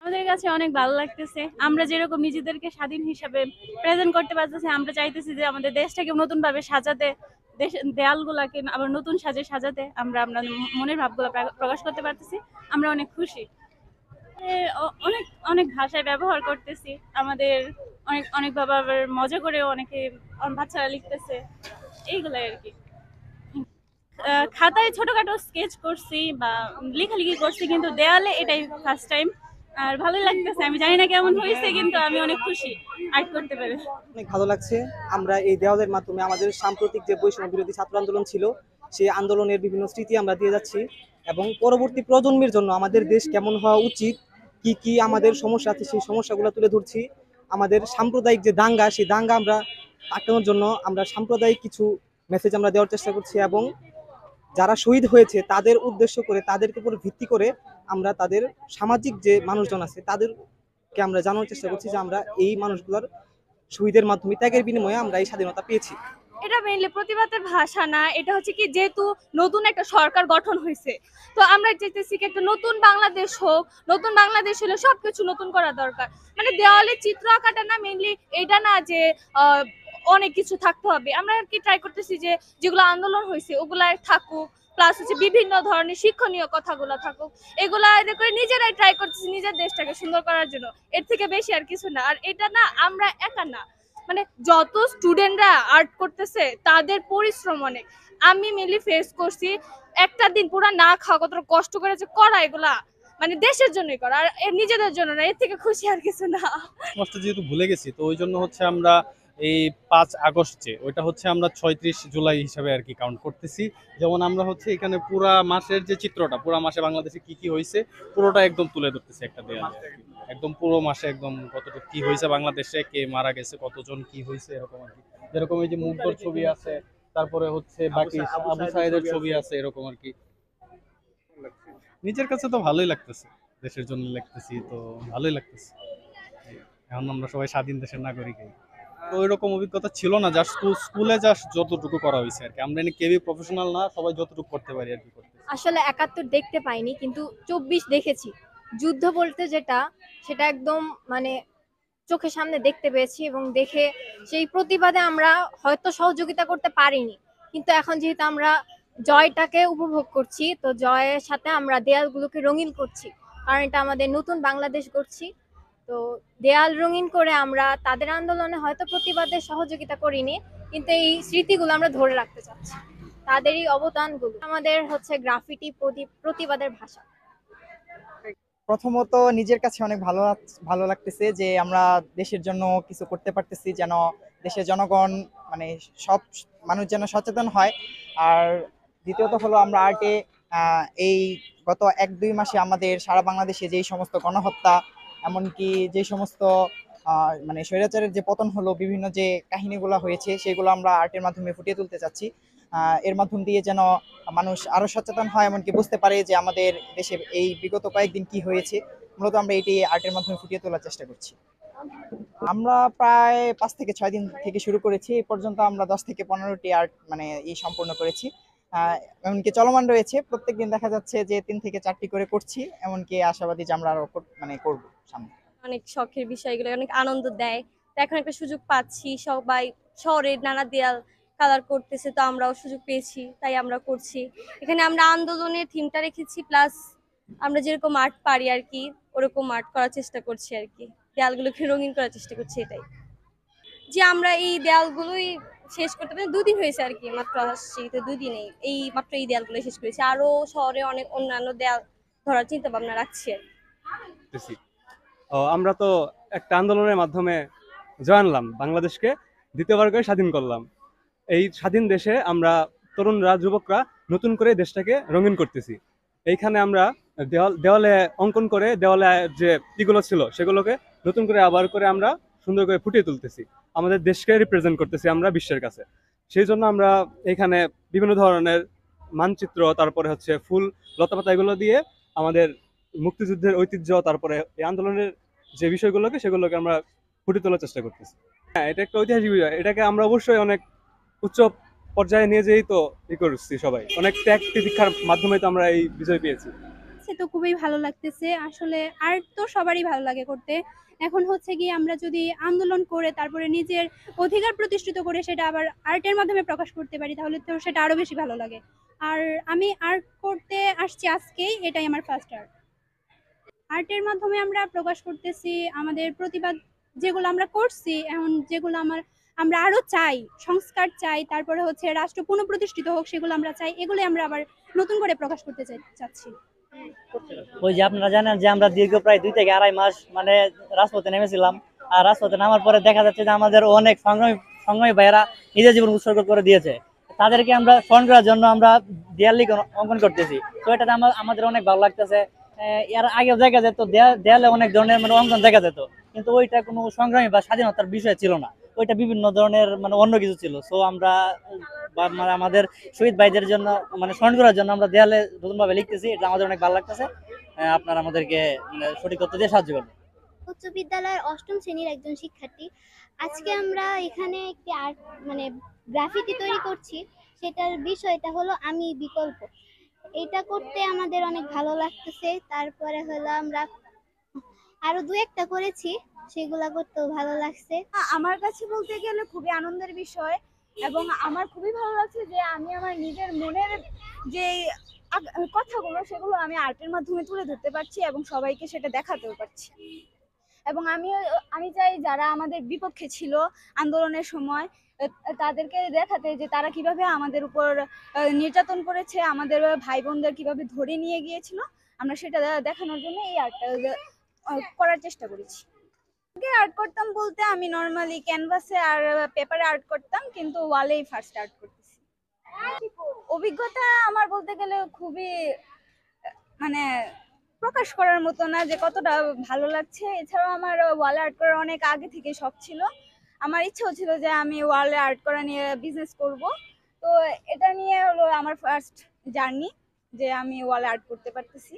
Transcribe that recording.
আমাদের কাছে অনেক ভালো লাগতেছে। আমরা যেরকম নিজেদেরকে স্বাধীন হিসাবে প্রেজেন্ট করতে পারতেছি, আমরা চাইতেছি যে আমাদের দেশটাকে নতুন ভাবে সাজাতে, দেশ দেয়ালগুলাকে আবার নতুন সাজে সাজাতে আমরা আমরা মনের ভাবগুলো প্রকাশ করতে পারতেছি। আমরা অনেক খুশি। অনেক অনেক ভাষায় ব্যবহার করতেছি। আমাদের অনেক অনেক ভাবে আবার মজা করে অনেকে বাচ্চারা লিখতেছে, এইগুলাই আর কি। খাতায় ছোটখাটো স্কেচ করছি বা লেখালেখি করছি, কিন্তু দেয়ালে এটাই ফার্স্ট টাইম। আর ভালোই লাগতেছে, আমি জানি না কেমন হয়েছে, কিন্তু আমি অনেক খুশি আর্ট করতে পেরে। অনেক ভালো লাগছে। আমরা এই দেওয়ালের মাধ্যমে আমাদের সাম্প্রতিক যে বৈষম্য বিরোধী ছাত্র আন্দোলন ছিল, সেই আন্দোলনের বিভিন্ন স্মৃতি আমরা দিয়ে যাচ্ছি এবং পরবর্তী প্রজন্মের জন্য আমাদের দেশ কেমন হওয়া উচিত, কি কি আমাদের সমস্যা আছে সেই সমস্যাগুলো তুলে ধরছি। আমাদের সাম্প্রদায়িক যে দাঙ্গা, সেই দাঙ্গা আমরা আটকানোর জন্য আমরা সাম্প্রদায়িক কিছু মেসেজ আমরা দেওয়ার চেষ্টা করছি এবং যারা শহীদ হয়েছে তাদের উদ্দেশ্য করে, তাদের উপর ভিত্তি করে আমরা তাদের সামাজিক যে মানুষজন আছে তাদেরকে আমরা জানানোর চেষ্টা করছি যে আমরা এই মানুষগুলোর শহীদের মাধ্যমে ত্যাগের বিনিময়ে আমরা এই স্বাধীনতা পেয়েছি। এটা মেইনলি প্রতিবাদের ভাষা না, এটা হচ্ছে কি যেহেতু নতুন একটা সরকার গঠন হয়েছে, তো আমরা চাইতেছি কি একটা নতুন বাংলাদেশ হোক। নতুন বাংলাদেশ হলে সবকিছু নতুন করা দরকার। মানে দেওয়ালে চিত্র আঁকাটা না, মেইনলি এটা না যে অনেক কিছু থাকতে হবে। আমরা আর কি ট্রাই করতেছি যে যেগুলো আন্দোলন হয়েছে ওগুলা থাকুক, প্লাস হচ্ছে বিভিন্ন ধরনের শিক্ষণীয় কথাগুলো থাকুক। এগুলা এদের করে নিজেরাই ট্রাই করতেছি নিজের দেশটাকে সুন্দর করার জন্য। এর থেকে বেশি আর কিছু না। আর এটা না আমরা একা না, মানে যত স্টুডেন্টরা আর্ট করতেছে তাদের পরিশ্রম অনেক। আমি মেনলি ফেস করছি একটা দিন পুরো না খাওয়া, কত কষ্ট করে যে করা এগুলা, মানে দেশের জন্যই করা, আর নিজেদের জন্য না। এর থেকে খুশি আর কিছু না। কষ্ট যেহেতু ভুলে গেছি, তো ওই জন্য হচ্ছে আমরা এই 5 আগস্ট যে ওইটা হচ্ছে আমরা 36 জুলাই হিসাবে আর কি কাউন্ট করতেছি। যেমন আমরা হচ্ছে এখানে পুরা মাসের যে চিত্রটা, পুরা মাসে বাংলাদেশে কি কি হয়েছে পুরোটা একদম তুলে ধরতেছি একটা দেয়ালে আর কি। একদম পুরো মাসে একদম কতটুকু কি হয়েছে বাংলাদেশে, কে মারা গেছে, কতজন কি হয়েছে, এরকম আর কি। যেরকম এই যে মুগ্ধর ছবি আছে, তারপরে হচ্ছে বাকি আবু সাইদের ছবি আছে, এরকম আর কি। নিজের কাছে তো ভালোই লাগতেছে, দেশের জন্য লিখতেছি তো ভালোই লাগতেছে। এখন আমরা সবাই স্বাধীন দেশের নাগরিক। তো ওইরকম অভিজ্ঞতা ছিল না, জাস্ট স্কুলে জাস্ট যতটুকু করা হয়েছে আর কি। আমরা এনে কেউই প্রফেশনাল না, সবাই যতটুকু করতে পারি আর কি করতে। আসলে 71 দেখতে পাইনি, কিন্তু 24 দেখেছি। যুদ্ধ বলতে যেটা, সেটা একদম মানে চোখের সামনে দেখতে পেয়েছি এবং দেখে সেই প্রতিবাদে আমরা হয়তো সহযোগিতা করতে পারিনি, কিন্তু এখন যেহেতু আমরা জয়টাকে উপভোগ করছি, তো জয়ের সাথে আমরা দেয়ালগুলোকে রঙিন করছি, কারণ এটা আমাদের নতুন বাংলাদেশ করছি। তো দেয়াল রঙিন করে আমরা তাদের আন্দোলনে হয়তো প্রতিবাদে সহযোগিতা করিনি, কিন্তু এই স্মৃতিগুলো আমরা ধরে রাখতে চাচ্ছি, তাদেরই অবদানগুলো। আমাদের হচ্ছে গ্রাফিটি প্রতিবাদের ভাষা। প্রথমত নিজের কাছে অনেক ভালো লাগতেছে যে আমরা দেশের জন্য কিছু করতে পারতেছি, যেন দেশের জনগণ মানে সব মানুষ যেন সচেতন হয়। আর দ্বিতীয়ত হলো আমরা আর্টে এই গত 1-2 মাসে আমাদের সারা বাংলাদেশে যেই সমস্ত গণহত্যা, এমনকি যে সমস্ত মানে স্বৈরাচারের যে পতন হলো, বিভিন্ন যে কাহিনীগুলো হয়েছে সেগুলো আমরা আর্টের মাধ্যমে ফুটিয়ে তুলতে চাচ্ছি। এর মাধ্যম দিয়ে যেন মানুষ আরো সচেতন হয়, এমনকি বুঝতে পারে যে আমাদের দেশে এই বিগত কয়েকদিন কি হয়েছে। মূলত আমরা এটি আর্টের মাধ্যমে ফুটিয়ে তোলার চেষ্টা করছি। আমরা প্রায় 5 থেকে 6 দিন থেকে শুরু করেছি, এই পর্যন্ত আমরা 10 থেকে 15টি আর্ট মানে সম্পূর্ণ করেছি। এমনকি চলমান রয়েছে, প্রত্যেকদিন দেখা যাচ্ছে যে 3 থেকে 4টি করে করছি, এমনকি আশাবাদী যে আমরা আরো মানে করবো সামনে। অনেক শখের বিষয়, এগুলো অনেক আনন্দ দেয়। তো এখন একটা সুযোগ পাচ্ছি, সবাই শহরের নানা দেয়াল কালার করতেছে, তো আমরাও সুযোগ পেয়েছি তাই আমরা করছি। এখানে আমরা আন্দোলনের থিমটা রেখেছি, প্লাস আমরা যেরকম আর্ট পারি আর কি ওরকম আর্ট করার চেষ্টা করছি আর কি। দেয়ালগুলোকে রঙিন করার চেষ্টা করছি, এটাই। যে আমরা এই দেয়ালগুলোই শেষ করতে পারি, 2 দিন হয়েছে আর কি, মাত্র আসছি তো 2 দিনেই এই মাত্র এই দেয়ালগুলো শেষ করেছি। আরো শহরে অনেক অন্যান্য দেয়াল ধরার চিন্তা ভাবনা রাখছি আর কি। আমরা তো একটা আন্দোলনের মাধ্যমে জয় আনলাম, বাংলাদেশকে দ্বিতীয়বার করে স্বাধীন করলাম। এই স্বাধীন দেশে আমরা তরুণরা, যুবকরা নতুন করে দেশটাকে রঙিন করতেছি। এইখানে আমরা দেওয়ালে অঙ্কন করে, দেওয়ালে যে ইগুলো ছিল সেগুলোকে নতুন করে আবার করে আমরা সুন্দর করে ফুটিয়ে তুলতেছি। আমাদের দেশকে রিপ্রেজেন্ট করতেছি আমরা বিশ্বের কাছে। সেই জন্য আমরা এখানে বিভিন্ন ধরনের মানচিত্র, তারপরে হচ্ছে ফুল, লতাপাতা, এগুলো দিয়ে আমাদের মুক্তিযুদ্ধের ঐতিহ্য, তারপরে এই আন্দোলনের যে বিষয়গুলোকে সেগুলোকে আমরা ফুটিয়ে তোলার চেষ্টা করতেছি। হ্যাঁ, এটা একটা ঐতিহাসিক বিষয়, এটাকে আমরা অবশ্যই অনেক উচ্চ পর্যায়ে নিয়ে যেই তো করছি, সবাই অনেক ত্যাগ তিতিক্ষার মাধ্যমে তো আমরা এই বিজয় পেয়েছি। কাছে তো খুবই ভালো লাগতেছে। আসলে আর্ট তো সবারই ভালো লাগে করতে। এখন হচ্ছে গিয়ে আমরা যদি আন্দোলন করে তারপরে নিজের অধিকার প্রতিষ্ঠিত করে সেটা আবার আর্টের মাধ্যমে প্রকাশ করতে পারি তাহলে তো সেটা আরো বেশি ভালো লাগে। আর আমি আর্ট করতে আসছি আজকেই, এটাই আমার ফার্স্ট আর্ট। আর্টের মাধ্যমে আমরা প্রকাশ করতেছি আমাদের প্রতিবাদ, যেগুলো আমরা করছি এখন, যেগুলো আমরা আরো চাই, সংস্কার চাই, তারপরে হচ্ছে রাষ্ট্র পুনঃপ্রতিষ্ঠিত হোক সেগুলো আমরা চাই, এগুলো আমরা আবার নতুন করে প্রকাশ করতে চাচ্ছি। ওই যে আপনারা জানেন যে আমরা দীর্ঘ প্রায় 2 থেকে 2.5 মাস মানে রাজপথে নেমেছিলাম। আর রাজপথে নামার পরে দেখা যাচ্ছে যে আমাদের অনেক সংগ্রামী ভাইয়েরা নিজের জীবন উৎসর্গ করে দিয়েছে। তাদেরকে আমরা স্মরণ করার জন্য আমরা দেয়াল লিখন অঙ্কন করতেছি। তো এটাতে আমাদের অনেক ভালো লাগতেছে। এর আগেও দেখা যেত দেয়ালে অনেক ধরনের মানে অঙ্কন দেখা যেত, কিন্তু ওইটা কোনো সংগ্রামী বা স্বাধীনতার বিষয় ছিল না, ওইটা বিভিন্ন ধরনের মানে অন্য কিছু ছিল। সো আমরা মানে আমাদের শহীদ ভাইদের জন্য মানে স্মরণ করার জন্য আমরা দেয়ালে নতুনভাবে লিখতেছি, এটা আমাদের অনেক ভালো লাগতেছে। আপনারা আমাদেরকে মানে সঠিক তথ্য দিয়ে সাহায্য করবেন। উচ্চ বিদ্যালয়ের 8ম শ্রেণীর একজন শিক্ষার্থী। আজকে আমরা এখানে একটি আর্ট মানে গ্রাফিতি তৈরি করছি। সেটার বিষয়টা হলো আমি বিকল্প। এটা করতে আমাদের অনেক ভালো লাগতেছে। তারপরে হলো আমরা আরো 2-1টা করেছি, সেগুলা করতেও ভালো লাগছে। আমার কাছে বলতে গেলে খুবই আনন্দের বিষয়, এবং আমার খুবই ভালো লাগছে যে আমি আমার নিজের মনের যে কথাগুলো সেগুলো আমি আর্টের মাধ্যমে তুলে ধরতে পারছি এবং সবাইকে সেটা দেখাতেও পারছি। এবং আমি চাই যারা আমাদের বিপক্ষে ছিল আন্দোলনের সময় তাদেরকে দেখাতে যে তারা কিভাবে আমাদের উপর নির্যাতন করেছে, আমাদের ভাই বোনদের কিভাবে ধরে নিয়ে গিয়েছিল। আমরা সেটা দেখানোর জন্য এই আর্টটা করার চেষ্টা করেছি। আগে আর্ট করতাম বলতে আমি নর্মালি ক্যানভাসে আর পেপারে আর্ট করতাম, কিন্তু ওয়ালেই ফার্স্ট আর্ট করতেছি। অভিজ্ঞতা আমার বলতে গেলে খুবই মানে প্রকাশ করার মতো না যে কতটা ভালো লাগছে। এছাড়াও আমার ওয়ালে আর্ট করার অনেক আগে থেকে শখ ছিল। আমার ইচ্ছেও ছিল যে আমি ওয়ালে আর্ট করা নিয়ে বিজনেস করব। তো এটা নিয়ে হলো আমার ফার্স্ট জার্নি যে আমি ওয়ালে আর্ট করতে পারতেছি।